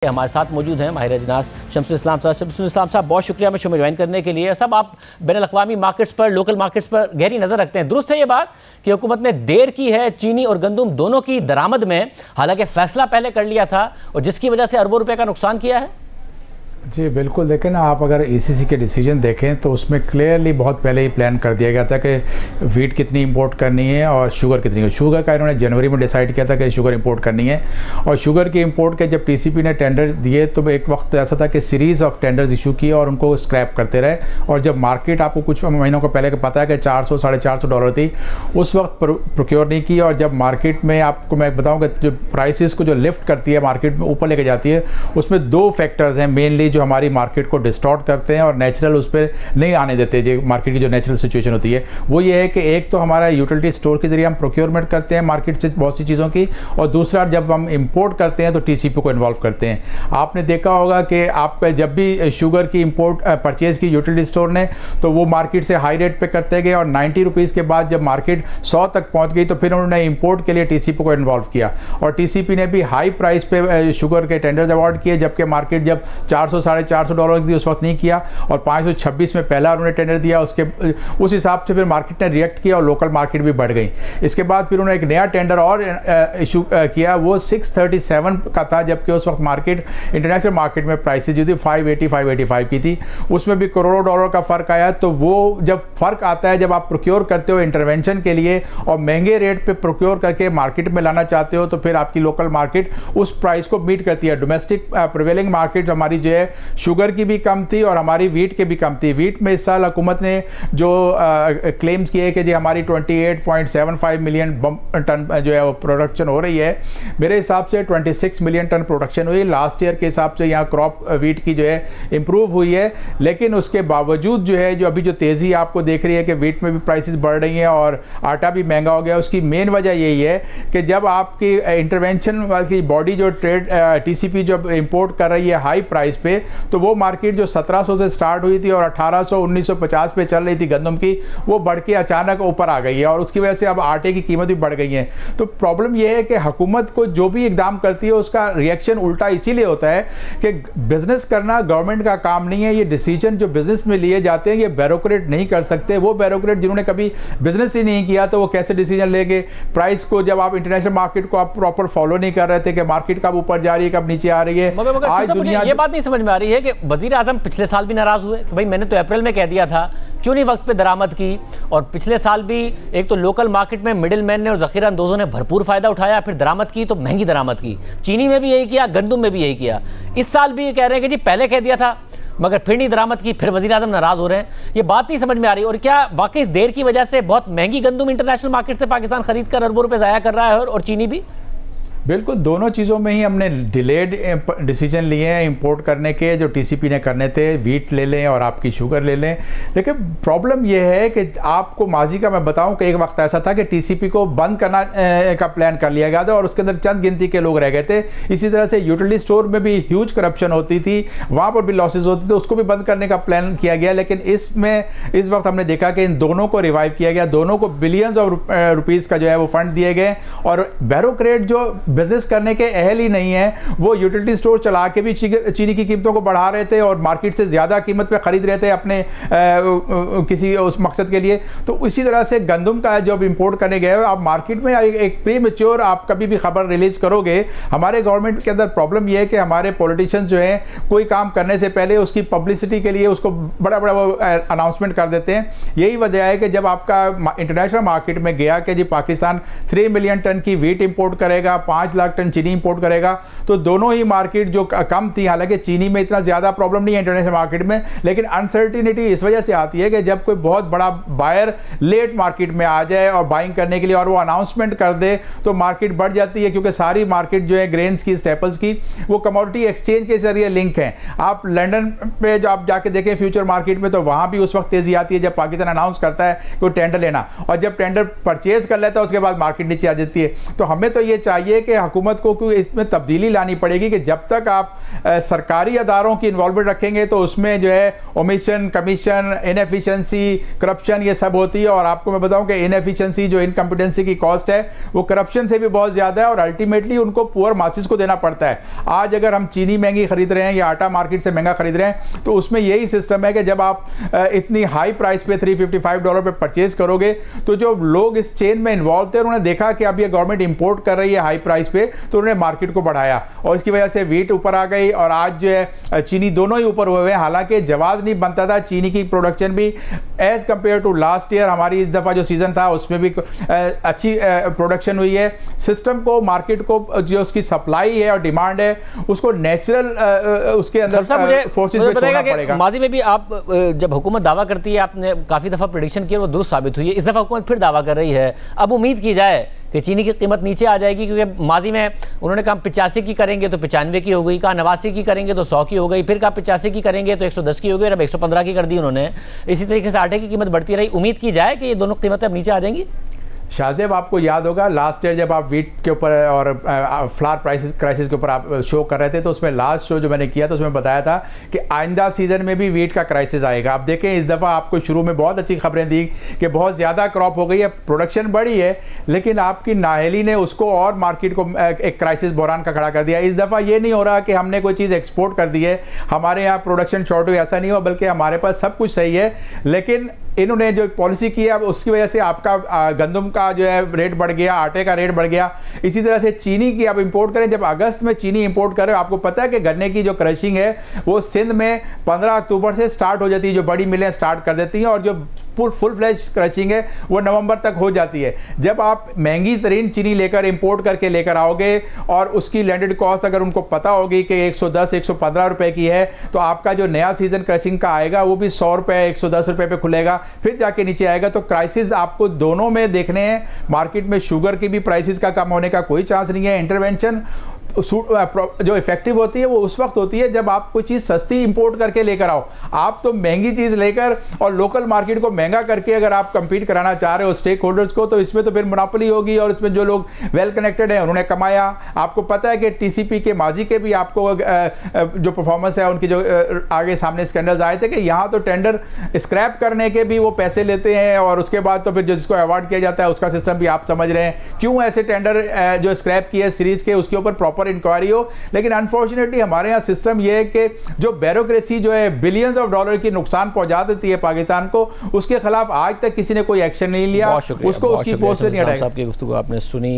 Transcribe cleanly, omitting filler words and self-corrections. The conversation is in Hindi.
हमारे साथ मौजूद हैं माहिर अजनास शम्सुल इस्लाम साहब। शम्सुल इस्लाम साहब, बहुत शुक्रिया में शो में ज्वाइन करने के लिए। सब आप बैनुल-अक़वामी मार्केट्स पर, लोकल मार्केट्स पर गहरी नज़र रखते हैं। दुरुस्त है ये बात कि हुकूमत ने देर की है चीनी और गंदम दोनों की दरामद में, हालांकि फैसला पहले कर लिया था और जिसकी वजह से अरबों रुपए का नुकसान किया है? जी बिल्कुल, देखें ना, आप अगर ईसीसी के डिसीजन देखें तो उसमें क्लियरली बहुत पहले ही प्लान कर दिया गया था कि वीट कितनी इंपोर्ट करनी है और शुगर कितनी है। शुगर का इन्होंने जनवरी में डिसाइड किया था कि शुगर इंपोर्ट करनी है, और शुगर की इंपोर्ट के जब टीसीपी ने टेंडर दिए तो एक वक्त ऐसा था कि सीरीज़ ऑफ टेंडर्स इशू किए और उनको स्क्रैप करते रहे। और जब मार्केट आपको कुछ महीनों को पहले पता है कि 400 साढ़े 400 डॉलर थी, उस वक्त प्रोक्योर नहीं की। और जब मार्केट में आपको मैं बताऊँ कि जो प्राइसेस को जो लिफ्ट करती है, मार्केट में ऊपर लेके जाती है, उसमें दो फैक्टर्स हैं मेनली जो हमारी मार्केट को डिस्टॉर्ट करते हैं और नेचुरल उस पर नहीं आने देते। जो मार्केट की जो नेचुरल सिचुएशन होती है वो ये है कि एक तो हमारा यूटिलिटी स्टोर के जरिए हम प्रोक्योरमेंट करते हैं मार्केट से बहुत सी चीज़ों की, और दूसरा जब हम इंपोर्ट करते हैं तो टीसीपी को इन्वॉल्व करते हैं। आपने देखा होगा कि आपका जब भी शुगर की इंपोर्ट परचेज की यूटिलिटी स्टोर ने, तो वो मार्केट से हाई रेट पे करते गए, और 90 रुपीज़ के बाद जब मार्केट 100 तक पहुँच गई तो फिर उन्होंने इंपोर्ट के लिए टीसीपी को इन्वॉल्व किया, और टीसीपी ने भी हाई प्राइस पे शुगर के टेंडर्स अवार्ड किए, जबकि मार्केट जब 400 साढ़े 400 डॉलर की उस वक्त नहीं किया, और 526 में पहला उन्होंने टेंडर दिया। उस हिसाब से फिर मार्केट ने रिएक्ट किया और लोकल मार्केट भी बढ़ गई। इसके बाद फिर उन्होंने एक नया टेंडर और इशू किया, वो 637 का था, जबकि उस वक्त मार्केट इंटरनेशनल मार्केट में प्राइसेज जो थी 580 585 की थी, उसमें भी करोड़ों डॉलर का फ़र्क आया। तो वो जब फ़र्क आता है, जब आप प्रोक्योर करते हो इंटरवेंशन के लिए और महंगे रेट पर प्रोक्योर करके मार्केट में लाना चाहते हो, तो फिर आपकी लोकल मार्केट उस प्राइस को मीट करती है। डोमेस्टिक प्रिवेलिंग मार्केट हमारी जो है शुगर की भी कम थी और हमारी वीट के भी कम थी। वीट में इस साल हुकूमत ने जो क्लेम्स किए कि जी हमारी 28.75 मिलियन टन जो है वो प्रोडक्शन हो रही है, मेरे हिसाब से 26 मिलियन टन प्रोडक्शन हुई लास्ट ईयर के हिसाब से। यहाँ क्रॉप वीट की जो है इम्प्रूव हुई है, लेकिन उसके बावजूद जो है, जो अभी जो तेज़ी आपको देख रही है कि वीट में भी प्राइसेस बढ़ रही हैं और आटा भी महंगा हो गया, उसकी मेन वजह यही है कि जब आपकी इंटरवेंशन वाली बॉडी जो ट्रेड टीसीपी जब इंपोर्ट कर रही है हाई प्राइस पे, तो वो मार्केट जो 1700 से स्टार्ट हुई थी और 1800 1950 पे चल रही थी गंदम की, वो बढ़ के अचानक ऊपर आ गई है, और उसकी वजह से अब आटे की कीमत भी बढ़ गई है। तो प्रॉब्लम यह है कि हुकूमत को जो भी इकदाम करती है उसका रिएक्शन उल्टा इसीलिए होता है कि बिजनेस करना गवर्नमेंट का काम नहीं है। ये डिसीजन जो बिजनेस में लिए जाते हैं ये ब्यूरोक्रेट नहीं कर सकते। वो ब्यूरोक्रेट जिन्होंने कभी बिजनेस ही नहीं किया तो वो कैसे डिसीजन लेंगे? प्राइस को जब आप इंटरनेशनल मार्केट को आप प्रॉपर फॉलो नहीं कर रहे थे कि मार्केट कब ऊपर जा रही है कब नीचे आ रही है। आज दुनिया ये बात नहीं समझ में आ रही है कि वजीर आजम पिछले साल भी नाराज हुए कि भाई मैंने तो अप्रैल में कह दिया था, क्यों नहीं वक्त पे दरामद की? और पिछले साल भी एक तो लोकल मार्केट में मिडिल मैन ने और ज़ख़ीरा अंदोज़ों ने भरपूर फ़ायदा उठाया, फिर दरामद की तो महंगी दरामद की। चीनी में भी यही किया, गंदम में भी यही किया। इस साल भी ये कह रहे हैं कि जी पहले कह दिया था मगर फिर नहीं दरामद की, फिर वज़ीर आज़म नाराज़ हो रहे हैं। ये बात नहीं समझ में आ रही। और क्या वाकई इस देर की वजह से बहुत महंगी गंदम इंटरनेशनल मार्केट से पाकिस्तान खरीद कर अरबों रुपये ज़ाया कर रहा है, और चीनी भी? बिल्कुल, दोनों चीज़ों में ही हमने डिलेड डिसीजन लिए हैं इंपोर्ट करने के, जो टीसीपी ने करने थे। वीट ले लें और आपकी शुगर ले लें। देखिए प्रॉब्लम यह है कि आपको माजी का मैं बताऊं कि एक वक्त ऐसा था कि टीसीपी को बंद करना का प्लान कर लिया गया था और उसके अंदर चंद गिनती के लोग रह गए थे। इसी तरह से यूटिलिटी स्टोर में भी ह्यूज करप्शन होती थी, वहाँ पर भी लॉसेज होती थी, उसको भी बंद करने का प्लान किया गया। लेकिन इसमें इस वक्त हमने देखा कि इन दोनों को रिवाइव किया गया, दोनों को बिलियंस ऑफ रुपीज़ का जो है वो फंड दिए गए, और ब्यूरोक्रेट जो बिजनेस करने के अहल ही नहीं है वो यूटिलिटी स्टोर चला के भी चीनी की कीमतों को बढ़ा रहे थे और मार्केट से ज़्यादा कीमत पे खरीद रहे थे अपने किसी उस मकसद के लिए। तो इसी तरह से गंदम का जब इंपोर्ट करने गए, आप मार्केट में एक प्री मैच्योर आप कभी भी खबर रिलीज करोगे। हमारे गवर्नमेंट के अंदर प्रॉब्लम यह है कि हमारे पॉलिटिशियंस जो हैं कोई काम करने से पहले उसकी पब्लिसिटी के लिए उसको बड़ा बड़ा वो अनाउंसमेंट कर देते हैं। यही वजह है कि जब आपका इंटरनेशनल मार्केट में गया कि जी पाकिस्तान 3 मिलियन टन की वीट इंपोर्ट करेगा, 5 लाख टन चीनी इंपोर्ट करेगा, तो दोनों ही मार्केट जो कम थी, हालांकि चीनी में इतना ज़्यादा प्रॉब्लम नहीं है इंटरनेशनल मार्केट में, लेकिन अनसर्टिनिटी इस वजह से आती है कि जब कोई बहुत बड़ा बायर लेट मार्केट में आ जाए और बाइंग करने के लिए और वो अनाउंसमेंट कर दे तो मार्केट बढ़ जाती है, क्योंकि सारी मार्केट जो है ग्रेन्स की, स्टेपल्स की, वो कमोडिटी एक्सचेंज के जरिए लिंक है। आप लंदन पे जो आप जाके देखें फ्यूचर मार्केट में, तो वहाँ भी उस वक्त तेज़ी आती है जब पाकिस्तान अनाउंस करता है कि वो टेंडर लेना, और जब टेंडर परचेज कर लेता है उसके बाद मार्केट नीचे आ जाती है। तो हमें तो ये चाहिए कि कि हुकूमत को इसमें तब्दीली लानी पड़ेगी कि जब तक आप सरकारी अदारों की इन्वॉल्वमेंट रखेंगे तो उसमें जो है ओमिशन, कमीशन, इनएफिशिएंसी, करप्शन ये सब होती है। और आपको मैं बताऊं कि इनएफिशिएंसी जो इनकम्पिटेंसी की कॉस्ट है वो करप्शन से भी बहुत ज़्यादा है और अल्टीमेटली उनको पुअर मासिस को देना पड़ता है। आज अगर हम चीनी महंगी खरीद रहे हैं या आटा मार्केट से महंगा खरीद रहे हैं तो उसमें यही सिस्टम है कि जब आप इतनी हाई प्राइस पे $355 पे परचेज करोगे तो जो लोग इस चेन में इन्वॉल्व थे उन्होंने देखा कि अब ये गवर्नमेंट इंपोर्ट कर रही है हाई प्राइस पे, तो उन्होंने मार्केट को बढ़ाया और इसकी वजह से व्हीट ऊपर आ गई और आज जो है चीनी दोनों ही ऊपर हुए हैं। हालांकि जवाब नहीं बनता था, चीनी की प्रोडक्शन भी as compare to last year हमारी इस दफ़ा जो सीजन था उसमें भी अच्छी प्रोडक्शन हुई है। सिस्टम को, मार्केट को जो उसकी सप्लाई है और डिमांड है उसको नेचुरल उसके अंदर फोर्सेस में छोड़ना पड़ेगा। माजी में भी आप जब हुकूमत दावा करती है, आपने काफ़ी दफ़ा प्रेडिक्शन किया, वो दुरुस्त साबित हुई है। इस दफ़ा हुकूमत फिर दावा कर रही है, अब उम्मीद की जाए कि चीनी की कीमत नीचे आ जाएगी, क्योंकि माजी में उन्होंने कहा 85 की करेंगे तो 95 की हो गई, कहा 89 की करेंगे तो 100 की हो गई, फिर कहा 85 की करेंगे तो 110 की हो गई और अब 115 की कर दी उन्होंने। इसी तरीके से आटे की कीमत बढ़ती रही। उम्मीद की जाए कि ये दोनों कीमतें अब नीचे आ जाएंगी। शाहजेब, आपको याद होगा लास्ट ईयर जब आप वीट के ऊपर और फ्लावर क्राइसिस के ऊपर आप शो कर रहे थे तो उसमें लास्ट शो जो मैंने किया था उसमें बताया था कि आइंदा सीजन में भी वीट का क्राइसिस आएगा। आप देखें इस दफ़ा आपको शुरू में बहुत अच्छी खबरें दी कि बहुत ज़्यादा क्रॉप हो गई है, प्रोडक्शन बढ़ी है, लेकिन आपकी नाहली ने उसको और मार्केट को एक क्राइसिस बहरान का खड़ा कर दिया। इस दफ़ा ये नहीं हो रहा कि हमने कोई चीज़ एक्सपोर्ट कर दी है, हमारे यहाँ प्रोडक्शन शॉर्ट हुई, ऐसा नहीं हुआ, बल्कि हमारे पास सब कुछ सही है। लेकिन इन्होंने जो पॉलिसी की है उसकी वजह से आपका गंदम का जो है रेट बढ़ गया, आटे का रेट बढ़ गया। इसी तरह से चीनी की आप इंपोर्ट करें, जब अगस्त में चीनी इंपोर्ट करें, आपको पता है कि गन्ने की जो क्रशिंग है वो सिंध में 15 अक्टूबर से स्टार्ट हो जाती है, जो बड़ी मिलें स्टार्ट कर देती हैं, और जो फुल फ्लैश क्रशिंग है वो नवंबर तक हो जाती है। जब आप महंगी तरीन चीनी लेकर इंपोर्ट करके लेकर आओगे और उसकी लैंडेड कॉस्ट अगर उनको पता होगी कि 110-115 रुपए की है, तो आपका जो नया सीजन क्रशिंग का आएगा वो भी 100 रुपए 110 रुपए पे खुलेगा, फिर जाके नीचे आएगा। तो क्राइसिस आपको दोनों में देखने हैं। मार्केट में शुगर की भी प्राइसेस का कम होने का कोई चांस नहीं है। इंटरवेंशन जो इफेक्टिव होती है वो उस वक्त होती है जब आप कोई चीज़ सस्ती इंपोर्ट करके लेकर आओ। आप तो महंगी चीज़ लेकर और लोकल मार्केट को महंगा करके अगर आप कंपीट कराना चाह रहे हो स्टेक होल्डर्स को, तो इसमें तो फिर मोनोपोली होगी और इसमें जो लोग वेल कनेक्टेड हैं उन्होंने कमाया। आपको पता है कि टीसीपी के माजी के भी आपको जो परफॉर्मेंस है उनकी जो आगे सामने स्कैंडल्स आए थे कि यहाँ तो टेंडर स्क्रैप करने के भी वो पैसे लेते हैं और उसके बाद तो फिर जो जिसको अवार्ड किया जाता है उसका सिस्टम भी आप समझ रहे हैं। क्यों ऐसे टेंडर जो स्क्रैप किए सीरीज के, उसके ऊपर प्रॉपर इंक्वायरी हो। लेकिन अनफॉर्चुनेटली हमारे यहाँ सिस्टम ये है कि जो ब्यूरोक्रेसी जो है बिलियंस ऑफ डॉलर की नुकसान पहुंचा देती है पाकिस्तान को, उसके खिलाफ आज तक किसी ने कोई एक्शन नहीं लिया, उसको उसकी पोस्ट नहीं हटाई। आपकी गुफ्तगू आपने सुनी।